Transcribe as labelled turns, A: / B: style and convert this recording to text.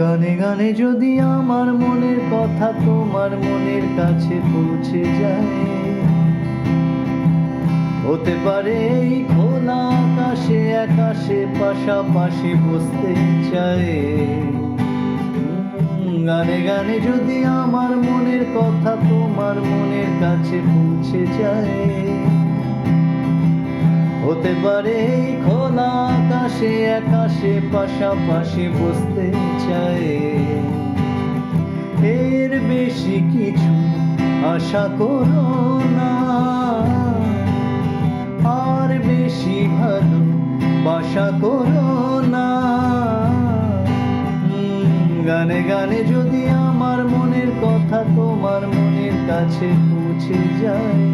A: গানে গানে যদি আমার মনের কথা তোমার মনের কাছে পৌঁছে যায়, হতে পারে এই খোলা আকাশে আকাশে পাশাপাশি বসতে চায়। গানে গানে যদি আমার মনের কথা তোমার মনের কাছে পৌঁছে যায়, হতে পারে এই খোলা আকাশে আকাশে পাশাপাশি বসতে চায়। এর বেশি কিছু আশা করো না, আর বেশি ভালো বাসা করো না। গানে গানে যদি আমার মনের কথা তোমার মনের কাছে পৌঁছে যায়,